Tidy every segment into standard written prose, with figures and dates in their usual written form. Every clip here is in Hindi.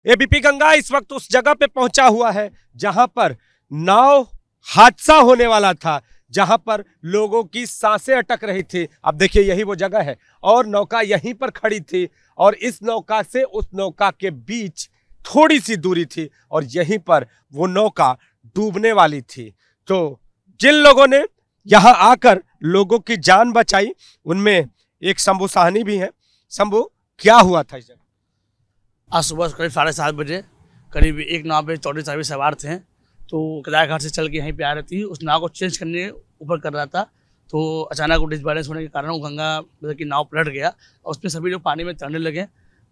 एबीपी गंगा इस वक्त उस जगह पे पहुंचा हुआ है जहां पर नाव हादसा होने वाला था, जहां पर लोगों की सांसें अटक रही थी। अब देखिए यही वो जगह है और नौका यहीं पर खड़ी थी और इस नौका से उस नौका के बीच थोड़ी सी दूरी थी और यहीं पर वो नौका डूबने वाली थी। तो जिन लोगों ने यहां आकर लोगों की जान बचाई उनमें एक शंभू साहनी भी है। शंभू, क्या हुआ था इस जगह? आज सुबह करीब 7:30 बजे करीब एक नाव पे 34 आदमी सवार थे। तो किराया घाट से चल के यहीं पे आ रही थी, उस नाव को चेंज करने ऊपर कर रहा था। तो अचानक वो डिसबैलेंस होने के कारण वो गंगा मतलब की नाव पलट गया और उसमें सभी लोग पानी में तैरने लगे,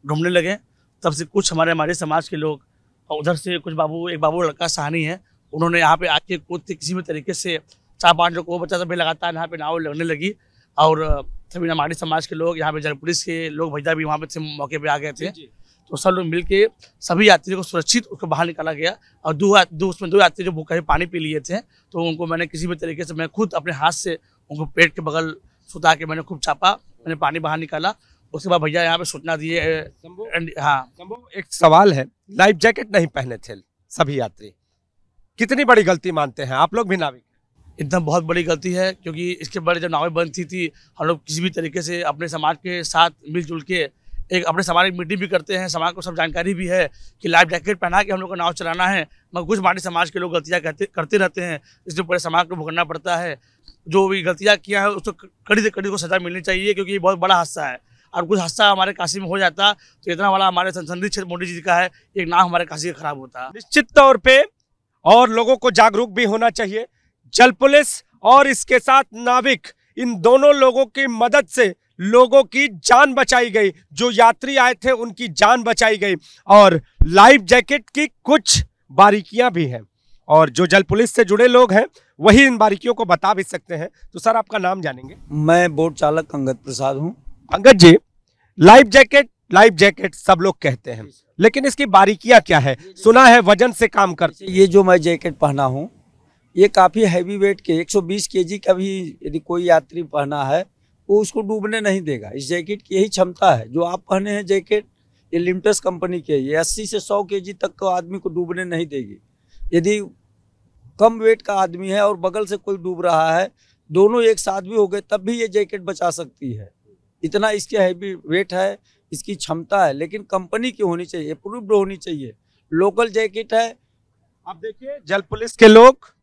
डूबने लगे। तब से कुछ हमारे समाज के लोग और उधर से कुछ एक बाबू लड़का साहनी है, उन्होंने यहाँ पे आके कूद के किसी भी तरीके से 4-5 लोग को बच्चा सभी लगातार यहाँ पे नाव लगने लगी और सभी हमारे समाज के लोग, यहाँ पे जल पुलिस के लोग भैया भी वहाँ पे थे, मौके पे आ गए थे। तो सब लोग मिलके सभी यात्रियों को सुरक्षित उसको बाहर निकाला गया और उसमें दो यात्री जो भूखे पानी पी लिए थे, तो उनको मैंने किसी भी तरीके से मैं खुद अपने हाथ से उनको पेट के बगल सुता के मैंने खूब चापा, मैंने पानी बाहर निकाला। उसके बाद भैया यहाँ पे सूचना दिए। हाँ शंभू, एक सवाल है, लाइफ जैकेट नहीं पहने थे सभी यात्री, कितनी बड़ी गलती मानते हैं आप लोग भी नाविक? एकदम बहुत बड़ी गलती है, क्योंकि इसके बड़े जब नावें बनती थी हम लोग किसी भी तरीके से अपने समाज के साथ मिलजुल के एक अपने समाज की मीटिंग भी करते हैं, समाज को सब जानकारी भी है कि लाइफ जैकेट पहना के हम लोग को नाव चलाना है। मगर कुछ हमारे समाज के लोग गलतियाँ करते रहते हैं, इसलिए पूरे समाज को भुगतना पड़ता है। जो भी गलतियाँ किया है उसको कड़ी से कड़ी को सजा मिलनी चाहिए, क्योंकि ये बहुत बड़ा हादसा है। और कुछ हादसा हमारे काशी में हो जाता तो इतना बड़ा हमारे संसदीय क्षेत्र मोदी जी का है, एक नाव हमारे काशी का खराब होता। निश्चित तौर पे और लोगों को जागरूक भी होना चाहिए। जल पुलिस और इसके साथ नाविक, इन दोनों लोगों की मदद से लोगों की जान बचाई गई, जो यात्री आए थे उनकी जान बचाई गई और लाइफ जैकेट की कुछ बारीकियां भी हैं और जो जल पुलिस से जुड़े लोग हैं वही इन बारीकियों को बता भी सकते हैं। तो सर, आपका नाम जानेंगे? मैं बोट चालक अंगद प्रसाद हूं। अंगद जी, लाइफ जैकेट सब लोग कहते हैं, लेकिन इसकी बारीकियां क्या है? सुना है वजन से काम करते। ये जो मैं जैकेट पहना हूं ये काफ़ी हैवी वेट के 120 केजी का भी यदि कोई यात्री पहना है वो उसको डूबने नहीं देगा। इस जैकेट की यही क्षमता है। जो आप पहने हैं जैकेट, ये लिमटस कंपनी के, ये 80 से 100 केजी तक का आदमी को डूबने नहीं देगी। यदि कम वेट का आदमी है और बगल से कोई डूब रहा है, दोनों एक साथ भी हो गए तब भी ये जैकेट बचा सकती है। इतना इसके हैवी वेट है, इसकी क्षमता है। लेकिन कंपनी की होनी चाहिए, अप्रूव्ड होनी चाहिए। लोकल जैकेट है। अब देखिए, जल पुलिस के लोग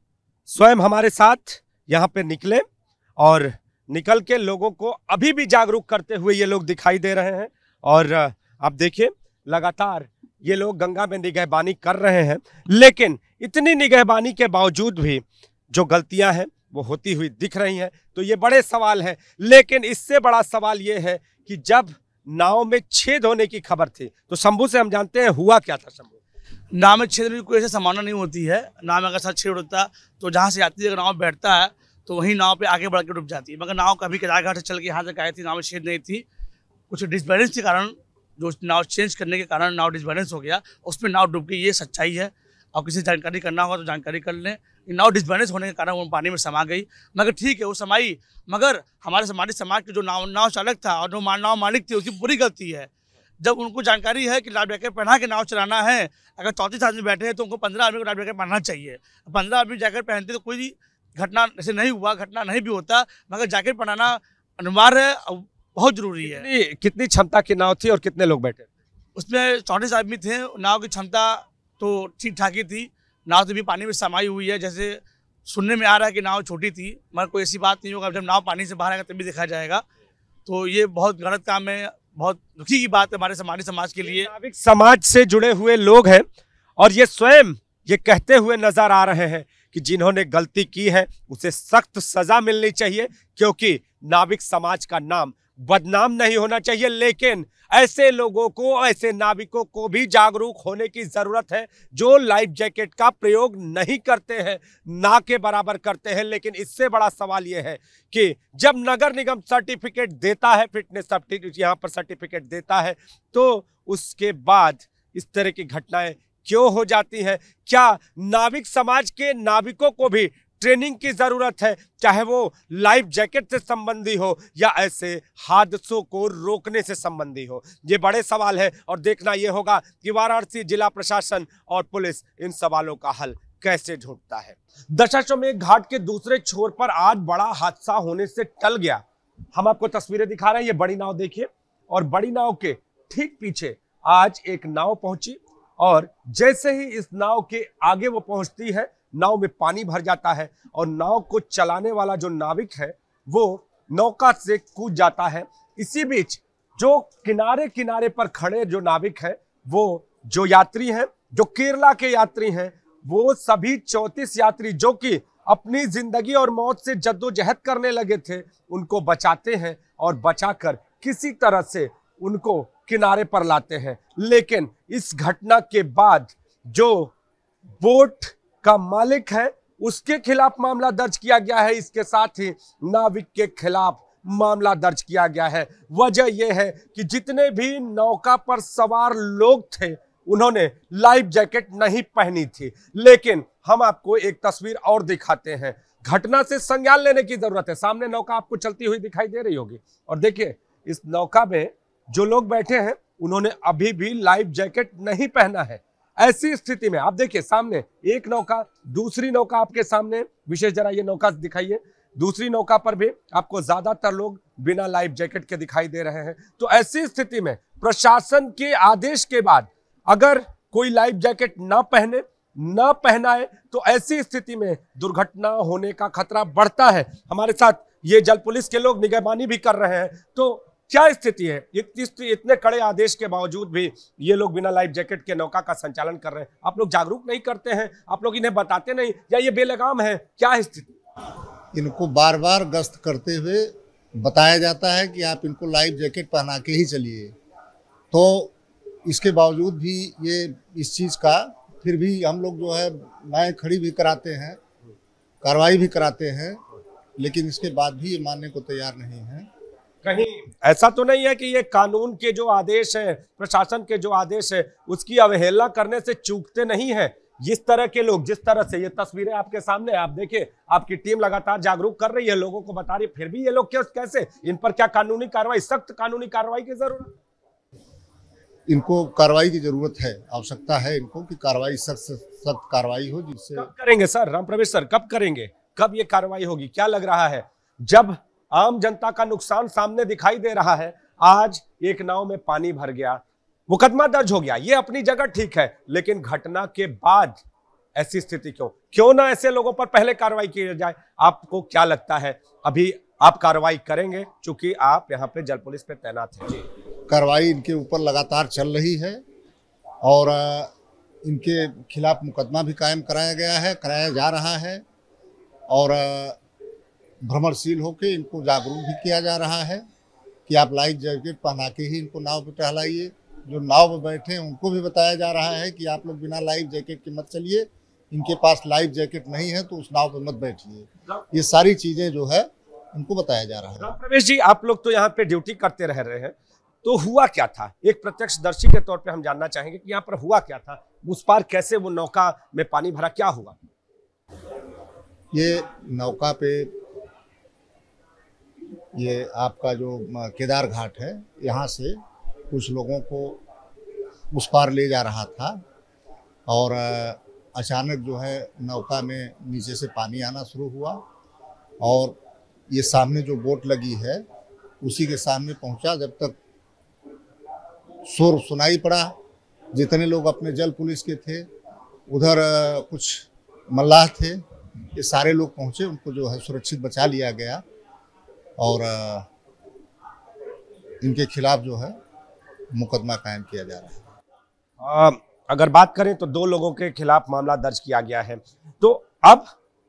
स्वयं हमारे साथ यहाँ पे निकले और निकल के लोगों को अभी भी जागरूक करते हुए ये लोग दिखाई दे रहे हैं। और अब देखिए, लगातार ये लोग गंगा में निगहबानी कर रहे हैं, लेकिन इतनी निगहबानी के बावजूद भी जो गलतियां हैं वो होती हुई दिख रही हैं। तो ये बड़े सवाल है, लेकिन इससे बड़ा सवाल ये है कि जब नाव में छेद होने की खबर थी तो शंभू से हम जानते हैं हुआ क्या था। शंभू, नाव में छेद की कोई ऐसी संभावना नहीं होती है। नाव में अगर साथ छेद होता तो जहाँ से यात्री अगर नाव बैठता है तो वहीं नाव पे आगे बढ़ के डूब जाती है। मगर नाव कभी किराया घाट से चल के यहाँ तक आई थी, नाव में छेद नहीं थी। कुछ डिसबैलेंस के कारण, जो नाव चेंज करने के कारण नाव डिसबैलेंस हो गया, उसमें नाव डूब गई। ये सच्चाई है। और किसी जानकारी करना होगा तो जानकारी कर लें। नाव डिसबैलेंस होने के कारण वो पानी में समा गई। मगर ठीक है, वो समाई, मगर हमारे समाज के जो नाव चालक था और जो नाव मालिक थे उसकी पूरी गलती है। जब उनको जानकारी है कि लाइफ जैकेट पहना के नाव चलाना है, अगर 34 आदमी बैठे हैं तो उनको 15 आदमी को लाइफ जैकेट पहनना चाहिए। 15 आदमी जैकेट पहनते तो कोई घटना ऐसे नहीं हुआ, घटना नहीं भी होता। मगर जैकेट पहनाना अनिवार्य है और बहुत जरूरी है। कितनी क्षमता की नाव थी और कितने लोग बैठे? उसमें 34 आदमी थे। नाव की क्षमता तो ठीक ठाक ही थी। नाव तो भी पानी में समाई हुई है। जैसे सुनने में आ रहा है कि नाव छोटी थी, मगर कोई ऐसी बात नहीं होगा। जब नाव पानी से बाहर आएगा तभी देखा जाएगा। तो ये बहुत गलत काम है, बहुत दुखी की बात है हमारे समाज के लिए। नाविक समाज से जुड़े हुए लोग हैं और ये स्वयं ये कहते हुए नजर आ रहे हैं कि जिन्होंने गलती की है उसे सख्त सजा मिलनी चाहिए, क्योंकि नाविक समाज का नाम बदनाम नहीं होना चाहिए। लेकिन ऐसे लोगों को, ऐसे नाविकों को भी जागरूक होने की जरूरत है जो लाइफ जैकेट का प्रयोग नहीं करते हैं, ना के बराबर करते हैं। लेकिन इससे बड़ा सवाल यह है कि जब नगर निगम सर्टिफिकेट देता है, फिटनेस सर्टिफिकेट यहाँ पर सर्टिफिकेट देता है, तो उसके बाद इस तरह की घटनाएं क्यों हो जाती हैं? क्या नाविक समाज के नाविकों को भी ट्रेनिंग की जरूरत है, चाहे वो लाइफ जैकेट से संबंधी हो या ऐसे हादसों को रोकने से संबंधी हो। ये बड़े सवाल है और देखना यह होगा कि वाराणसी जिला प्रशासन और पुलिस इन सवालों का हल कैसे ढूंढता है। दशाश्वमेध घाट के दूसरे छोर पर आज बड़ा हादसा होने से टल गया। हम आपको तस्वीरें दिखा रहे हैं, ये बड़ी नाव देखिए और बड़ी नाव के ठीक पीछे आज एक नाव पहुंची और जैसे ही इस नाव के आगे वो पहुंचती है, नाव में पानी भर जाता है और नाव को चलाने वाला जो नाविक है वो नौका से कूद जाता है। इसी बीच जो किनारे किनारे पर खड़े जो नाविक है, वो जो यात्री हैं, जो केरला के यात्री हैं, वो सभी 34 यात्री जो कि अपनी जिंदगी और मौत से जद्दोजहद करने लगे थे, उनको बचाते हैं और बचाकर किसी तरह से उनको किनारे पर लाते हैं। लेकिन इस घटना के बाद जो बोट का मालिक है उसके खिलाफ मामला दर्ज किया गया है, इसके साथ ही नाविक के खिलाफ मामला दर्ज किया गया है। वजह यह है कि जितने भी नौका पर सवार लोग थे उन्होंने लाइफ जैकेट नहीं पहनी थी। लेकिन हम आपको एक तस्वीर और दिखाते हैं, घटना से संज्ञान लेने की जरूरत है। सामने नौका आपको चलती हुई दिखाई दे रही होगी और देखिए इस नौका में जो लोग बैठे हैं उन्होंने अभी भी लाइफ जैकेट नहीं पहना है। ऐसी स्थिति में आप देखिए सामने एक नौका, दूसरी नौका आपके सामने, विशेष जरा ये नौका दिखाइए, दूसरी नौका पर भी आपको ज्यादातर लोग बिना लाइफ जैकेट के दिखाई दे रहे हैं। तो ऐसी स्थिति में प्रशासन के आदेश के बाद अगर कोई लाइफ जैकेट ना पहनाए तो ऐसी स्थिति में दुर्घटना होने का खतरा बढ़ता है। हमारे साथ ये जल पुलिस के लोग निगरानी भी कर रहे हैं। तो क्या स्थिति है, इतने कड़े आदेश के बावजूद भी ये लोग बिना लाइफ जैकेट के नौका का संचालन कर रहे हैं? आप लोग जागरूक नहीं करते हैं, आप लोग इन्हें बताते नहीं, या ये बेलगाम है? क्या है स्थिति? इनको बार बार गश्त करते हुए बताया जाता है कि आप इनको लाइफ जैकेट पहना के ही चलिए। तो इसके बावजूद भी ये इस चीज़ का फिर भी हम लोग जो है नाएं खड़ी भी कराते हैं, कार्रवाई भी कराते हैं, लेकिन इसके बाद भी ये मानने को तैयार नहीं है। कहीं ऐसा तो नहीं है कि ये कानून के जो आदेश है, प्रशासन के जो आदेश है, उसकी अवहेलना करने से चूकते नहीं है? जिस तरह के लोग, जिस तरह से ये तस्वीरें आपके सामने, आप देखिए आपकी टीम लगातार जागरूक कर रही है, लोगों को बता रही है, फिर भी ये लोग कैसे, इन पर क्या कानूनी कार्रवाई, सख्त कानूनी कार्रवाई की जरूरत? इनको कार्रवाई की जरूरत है, आवश्यकता है इनको कि कार्रवाई सख्त कार्रवाई हो, जिससे। कब करेंगे सर, राम प्रवेश सर, कब करेंगे, कब ये कार्रवाई होगी? क्या लग रहा है, जब आम जनता का नुकसान सामने दिखाई दे रहा है, आज एक नाव में पानी भर गया, मुकदमा दर्ज हो गया, ये अपनी जगह ठीक है, लेकिन घटना के बाद ऐसी स्थिति क्यों ना ऐसे लोगों पर पहले कार्रवाई की जाए? आपको क्या लगता है, अभी आप कार्रवाई करेंगे चूंकि आप यहाँ पे जल पुलिस पे तैनात हैं? कार्रवाई इनके ऊपर लगातार चल रही है और इनके खिलाफ मुकदमा भी कायम कराया जा रहा है और भ्रमणशील होकर इनको जागरूक भी किया जा रहा है कि आप लाइफ जैकेट पहना के ही इनको नाव पर टहलाइए। जो नाव पर बैठे हैं उनको भी बताया जा रहा है कि आप लोग बिना लाइफ जैकेट के मत चलिए, इनके पास लाइफ जैकेट नहीं है तो उस नाव पर मत बैठिए। ये सारी चीज़ें जो है उनको बताया जा रहा है। प्रवेश जी, आप लोग तो यहाँ पे ड्यूटी करते रह रहे हैं, तो हुआ क्या था? एक प्रत्यक्षदर्शी के तौर पे हम जानना चाहेंगे कि यहाँ पर हुआ क्या था, उस पार कैसे वो नौका में पानी भरा, क्या हुआ? ये नौका पे ये आपका जो केदार घाट है, यहाँ से कुछ लोगों को उस पार ले जा रहा था और अचानक जो है नौका में नीचे से पानी आना शुरू हुआ और ये सामने जो बोट लगी है उसी के सामने पहुंचा। जब तक शोर सुनाई पड़ा, जितने लोग अपने जल पुलिस के थे, उधर कुछ मल्लाह थे, ये सारे लोग पहुंचे, उनको जो है सुरक्षित बचा लिया गया और इनके खिलाफ जो है मुकदमा कायम किया जा रहा है। अगर बात करें तो 2 लोगों के खिलाफ मामला दर्ज किया गया है, तो अब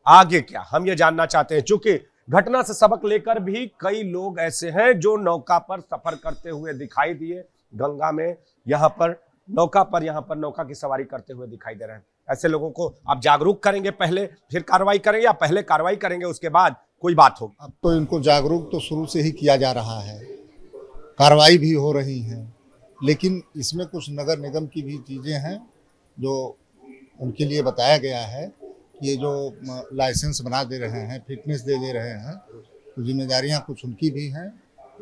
आगे क्या, हम ये जानना चाहते हैं। चूंकि घटना से सबक लेकर भी कई लोग ऐसे हैं जो नौका पर सफर करते हुए दिखाई दिए, गंगा में यहाँ पर नौका की सवारी करते हुए दिखाई दे रहे हैं। ऐसे लोगों को आप जागरूक करेंगे, पहले फिर कार्रवाई करेंगे, या पहले कार्रवाई करेंगे उसके बाद कोई बात होगी? अब तो इनको जागरूक तो शुरू से ही किया जा रहा है, कार्रवाई भी हो रही है, लेकिन इसमें कुछ नगर निगम की भी चीज़ें हैं जो उनके लिए बताया गया है ये जो लाइसेंस बना दे रहे हैं, फिटनेस दे रहे हैं, तो जिम्मेदारियां कुछ उनकी भी हैं।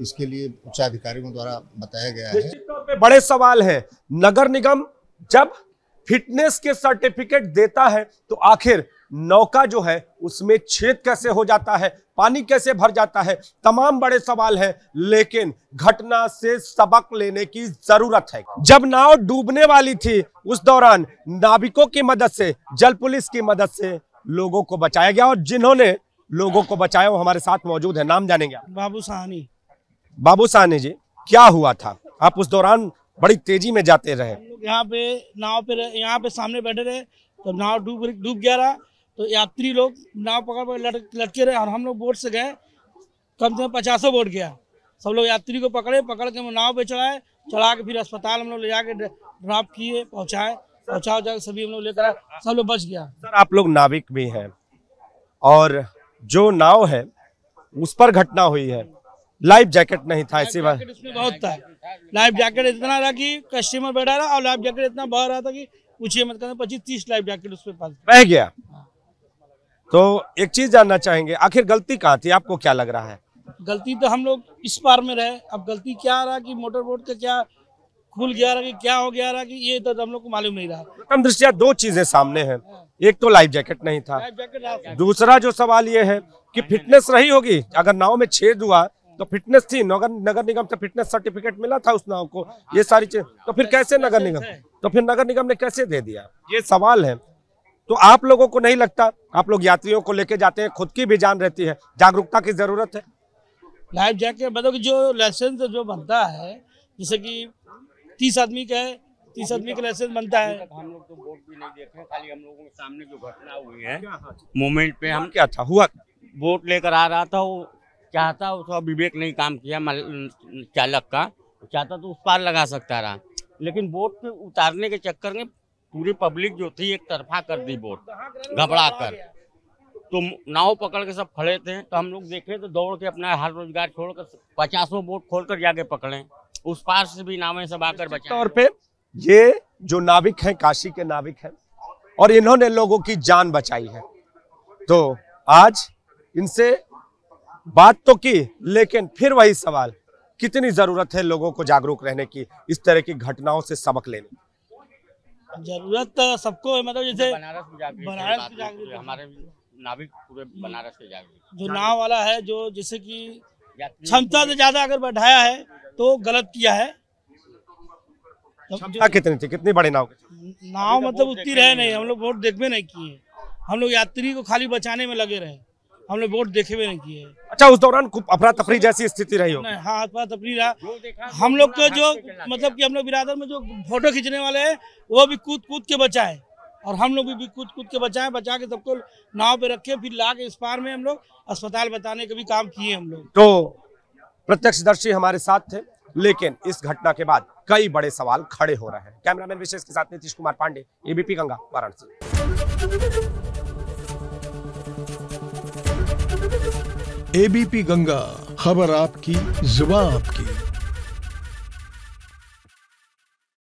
इसके लिए उच्चाधिकारियों द्वारा बताया गया है। निश्चित तौर पे बड़े सवाल है। नगर निगम जब फिटनेस के सर्टिफिकेट देता है तो आखिर नौका जो है उसमें छेद कैसे हो जाता है, पानी कैसे भर जाता है, तमाम बड़े सवाल है। लेकिन घटना से सबक लेने की जरूरत है। जब नाव डूबने वाली थी उस दौरान नाविकों की मदद से, जल पुलिस की मदद से लोगों को बचाया गया, और जिन्होंने लोगों को बचाया वो हमारे साथ मौजूद है। नाम जानेंगे? बाबू साहनी। बाबू साहनी जी, क्या हुआ था? आप उस दौरान बड़ी तेजी में जाते रहे। हम लोग यहाँ पे नाव पे यहाँ पे सामने बैठे रहे तो नाव डूब गया रहा, तो यात्री लोग नाव पकड़ लटके रहे और हम लोग बोट से गए। कम से कम 50 बोट गया। सब लोग यात्री को पकड़ के नाव पे चढ़ा के फिर अस्पताल हम लोग ले जाके ड्रॉप किए, पहुँचा सभी हम लोग लेकर आए, सब लोग बच गया। सर, आप लोग नाविक भी हैं और जो नाव है उस पर घटना हुई है, लाइफ जैकेट नहीं था, इसी बात इसमें बहुत था। लाइफ जैकेट इतना रहा कि कस्टमर बैठा रहा और लाइफ जैकेट इतना बह रहा था कि पूछिए मत, 25-30 लाइफ जैकेट उसमें पास बह गया। तो एक चीज जानना चाहेंगे, आखिर गलती कहाँ थी? आपको क्या लग रहा है? गलती तो हम लोग इस पार में रहे, अब गलती क्या रहा कि मोटर बोट का क्या खुल गया रहा कि क्या हो गया रहा कि ये तो हम लोग को मालूम नहीं रहा। प्रथम दृष्टया दो चीजें सामने हैं। एक तो लाइफ जैकेट नहीं था, लाइफ जैकेट दूसरा जो सवाल ये है कि फिटनेस रही होगी। अगर नाव में छेद हुआ तो फिटनेस थी, नगर निगम से फिटनेस सर्टिफिकेट मिला था उस नाव को, ये सारी चीज। तो फिर कैसे नगर निगम ने कैसे दे दिया, ये सवाल है। तो आप लोगों को नहीं लगता, आप लोग यात्रियों को लेके जाते हैं, खुद की भी जान रहती है, जागरूकता की जरूरत है? लाइफ जैकेट मतलब कि जो लाइसेंस जो बनता है, जैसे कि 30 आदमी का है, 30 आदमी का लाइसेंस बनता है। हम लोग तो बोट भी नहीं देखे, खाली हम लोगों के सामने जो घटना हुई है मोमेंट पे हम क्या था हुआ? बोट लेकर आ रहा था, वो चाहता उसका विवेक नहीं काम किया चालक का, चाहता तो उस पार लगा सकता रहा, लेकिन बोट पे उतारने के चक्कर में पूरी पब्लिक जो थी एक तरफा कर दी बोट घबरा कर। तो नाव पकड़ के सब खड़े थे, तो हम लोग देखे तो दौड़ के अपना हर रोजगार छोड़कर 50 बोट खोलकर जाके पकड़े, उस पार से भी नावें सब आकर बचा। तौर पे ये जो नाविक हैं, काशी के नाविक हैं, और इन्होंने लोगों की जान बचाई है। तो आज इनसे बात तो की, लेकिन फिर वही सवाल, कितनी जरूरत है लोगों को जागरूक रहने की, इस तरह की घटनाओं से सबक लेने की? जरूरत तो सबको है, मतलब जैसे बनारस की जागृति, हमारे नाविक पूरे बनारस के जागृति। जो नाव वाला है, जो जैसे कि क्षमता से ज्यादा अगर बढ़ाया है तो गलत किया है। क्षमता कितनी थी, कितनी बड़ी नाव? नाव मतलब उतनी रहे नहीं, हम लोग बोट देखबे नहीं किए, हम लोग यात्री को खाली बचाने में लगे रहे, हम लोग बोट देखे भी नहीं किए। अच्छा, उस दौरान खूब अफरा तफरी जैसी स्थिति रही हो? हाँ, अफरा तफरी रहा। हम लोग को जो मतलब कि हम लोग बिरादर में जो फोटो खींचने वाले हैं वो भी कूद के बचाए, और हम लोग भी कूद के बचाए, बचा के सबको नाव पे रखे, फिर ला के इस पार में हम लोग अस्पताल बताने का भी काम किए हम लोग। तो प्रत्यक्षदर्शी हमारे साथ थे, लेकिन इस घटना के बाद कई बड़े सवाल खड़े हो रहे हैं। कैमरामैन विशेष के साथ नीतीश कुमार पांडे, एबीपी गंगा, वाराणसी। एबीपी गंगा, खबर आपकी, जुबान आपकी।